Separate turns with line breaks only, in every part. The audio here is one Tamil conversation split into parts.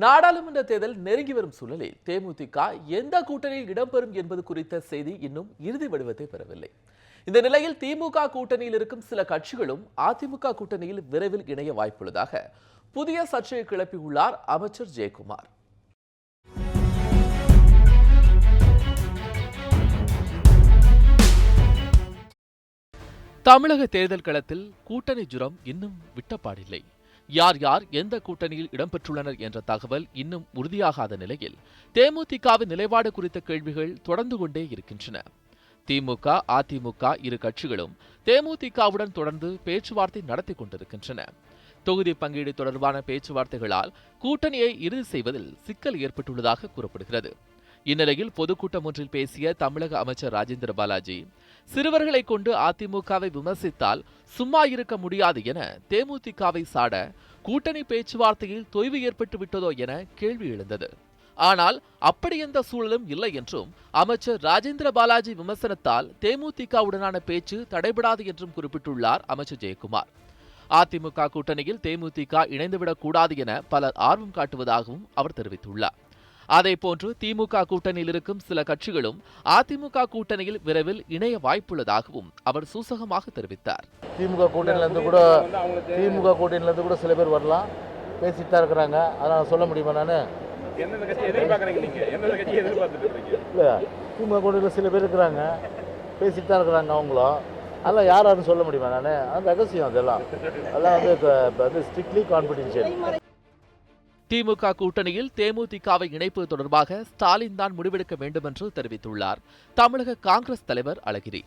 நாடாளுமன்ற தேர்தல் நெருங்கி வரும் சூழலில் தேமுதிக எந்த கூட்டணியில் இடம்பெறும் என்பது குறித்த செய்தி இன்னும் இறுதி வடிவத்தை பெறவில்லை. இந்த நிலையில் திமுக கூட்டணியில் இருக்கும் சில கட்சிகளும் அதிமுக கூட்டணியில் விரைவில் இணைய வாய்ப்புள்ளதாக புதிய சர்ச்சையை கிளப்பியுள்ளார் அமைச்சர் ஜெயக்குமார். தமிழக தேர்தல் களத்தில் கூட்டணி ஜுரம் இன்னும் விட்டப்பாடில்லை. யார் யார் எந்த கூட்டணியில் இடம்பெற்றுள்ளனர் என்ற தகவல் இன்னும் உறுதியாகாத நிலையில் தேமுதிகவின் நிலைப்பாடு குறித்த கேள்விகள் தொடர்ந்து கொண்டே இருக்கின்றன. திமுக, அதிமுக இரு கட்சிகளும் தேமுதிகவுடன் தொடர்ந்து பேச்சுவார்த்தை நடத்தி கொண்டிருக்கின்றன. தொகுதி பங்கீடு தொடர்பான பேச்சுவார்த்தைகளால் கூட்டணியை இறுதி செய்வதில் சிக்கல் ஏற்பட்டுள்ளதாக கூறப்படுகிறது. இந்நிலையில் பொதுக்கூட்டம் ஒன்றில் பேசிய தமிழக அமைச்சர் ராஜேந்திர பாலாஜி, சிறுவர்களை கொண்டு அதிமுகவை விமர்சித்தால் சும்மா இருக்க முடியாது என தேமுதிகவை சாட கூட்டணி பேச்சுவார்த்தையில் தொய்வு ஏற்பட்டு விட்டதோ என கேள்வி எழுந்தது. ஆனால் அப்படி எந்த சூழலும் இல்லை என்றும் அமைச்சர் ராஜேந்திர பாலாஜி விமர்சனத்தால் தேமுதிகவுடனான பேச்சு தடைபடாது என்றும் குறிப்பிட்டுள்ளார் அமைச்சர் ஜெயக்குமார். அதிமுக கூட்டணியில் தேமுதிக இணைந்துவிடக் கூடாது என பலர் ஆர்வம் காட்டுவதாகவும் அவர் தெரிவித்துள்ளார். அதேபோன்று திமுக கூட்டணியில் இருக்கும் சில கட்சிகளும் அதிமுக கூட்டணியில் விரைவில் இணைய வாய்ப்புள்ளதாகவும் அவர் சூசகமாக தெரிவித்தார்.
திமுக கூட்டணியிலிருந்து கூட சில பேர் வரலாம், பேசிட்டு தான் இருக்கிறாங்க. அதனால் சொல்ல முடியுமா? நான் திமுக கூட்டணியில் சில பேர் இருக்கிறாங்க, பேசிட்டு தான் இருக்கிறாங்க. அவங்களும் அதெல்லாம் யாரும் சொல்ல முடியுமா? நான் அது ரகசியம். அதெல்லாம் வந்து ஸ்ட்ரிக்ட்லி கான்ஃபிடென்ஷியல்.
திமுக கூட்டணியில் தேமுதிகவை இணைப்பது தொடர்பாக ஸ்டாலின் தான் முடிவெடுக்க வேண்டும் என்று தெரிவித்துள்ளார் தமிழக காங்கிரஸ் தலைவர் அழகிரி.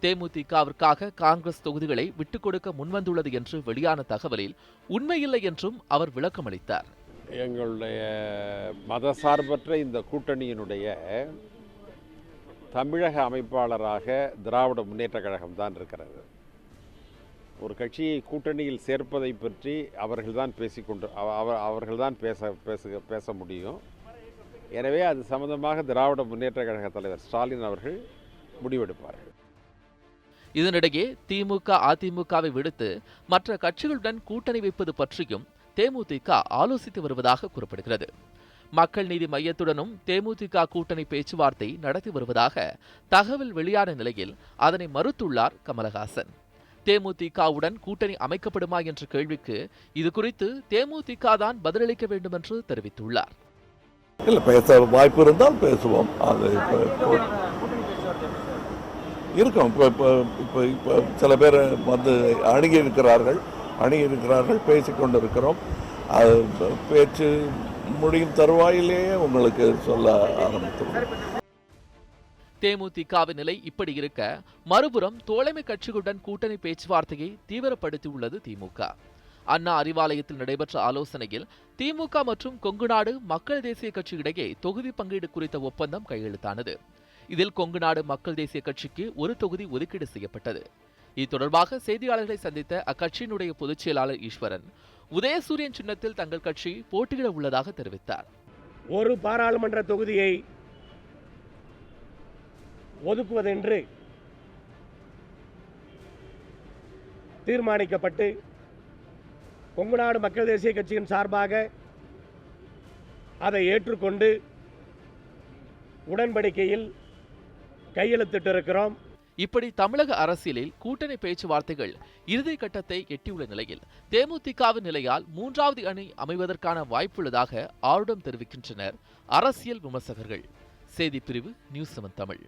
தேமுதிகவிற்காக காங்கிரஸ் தொகுதிகளை விட்டுக் கொடுக்க முன்வந்துள்ளது என்று வெளியான தகவலில் உண்மையில்லை என்றும் அவர் விளக்கமளித்தார்.
எங்களுடைய மதசார்பற்ற இந்த கூட்டணியினுடைய தமிழக அமைப்பாளராக திராவிட முன்னேற்ற கழகம் தான் இருக்கிறது. ஒரு கட்சியை கூட்டணியில் சேர்ப்பதை பற்றி அவர்கள்தான் அவர்கள்தான் பேச முடியும். எனவே அது சம்பந்தமாக திராவிட முன்னேற்ற கழக தலைவர் ஸ்டாலின் அவர்கள் முடிவெடுப்பார்கள்.
இதனிடையே திமுக, அதிமுகவை விடுத்து மற்ற கட்சிகளுடன் கூட்டணி வைப்பது பற்றியும் தேமுதிக ஆலோசித்து வருவதாக கூறப்படுகிறது. மக்கள் நீதி மையத்துடனும் தேமுதிக கூட்டணி பேச்சுவார்த்தை நடத்தி வருவதாக தகவல் வெளியான நிலையில் அதனை மறுத்துள்ளார் கமலஹாசன். தேமுதிகவுடன் கூட்டணி அமைக்கப்படுமா என்ற கேள்விக்கு இது குறித்து தேமுதிக தான் பதிலளிக்க வேண்டும் என்று தெரிவித்துள்ளார்.
இல்லை, பேச வாய்ப்பு இருந்தால் பேசுவோம். அது இருக்கும். இப்போ சில பேர் வந்து அணுகி இருக்கிறார்கள், பேசிக்கொண்டிருக்கிறோம். அது பேச்சு முடியும் தருவாயிலேயே உங்களுக்கு சொல்ல ஆரம்பித்துள்ளோம்.
தேமுதிகவின் நிலை இப்படி இருக்க, மறுபுறம் தோழமை கட்சிகளுடன் கூட்டணி பேச்சுவார்த்தையை தீவிரப்படுத்தியுள்ளது திமுக. அண்ணா அறிவாலயத்தில் நடைபெற்ற ஆலோசனையில் திமுக மற்றும் கொங்குநாடு மக்கள் தேசிய கட்சி இடையே தொகுதி பங்கீடு குறித்த ஒப்பந்தம் கையெழுத்தானது. இதில் கொங்குநாடு மக்கள் தேசிய கட்சிக்கு ஒரு தொகுதி ஒதுக்கீடு செய்யப்பட்டது. இது தொடர்பாக செய்தியாளர்களை சந்தித்த அக்கட்சியினுடைய பொதுச் செயலாளர் ஈஸ்வரன், உதயசூரியன் சின்னத்தில் தங்கள் கட்சி போட்டியிட உள்ளதாக தெரிவித்தார்.
ஒரு பாராளுமன்ற தொகுதியை ஒதுக்குவதென்று தீர்மானிக்கப்பட்டு கொங்குநாடு மக்கள் தேசிய கட்சியின் சார்பாக அதை ஏற்றுக்கொண்டு உடன்படிக்கையில் கையெழுத்திட்டிருக்கிறோம்.
இப்படி தமிழக அரசியலில் கூட்டணி பேச்சுவார்த்தைகள் இறுதி கட்டத்தை எட்டியுள்ள நிலையில் தேமுதிகவின் நிலையால் மூன்றாவது அணி அமைவதற்கான வாய்ப்புள்ளதாக ஆர்வம் தெரிவிக்கின்றனர் அரசியல் விமர்சகர்கள். செய்திப்பிரிவு நியூஸ் 7 தமிழ்.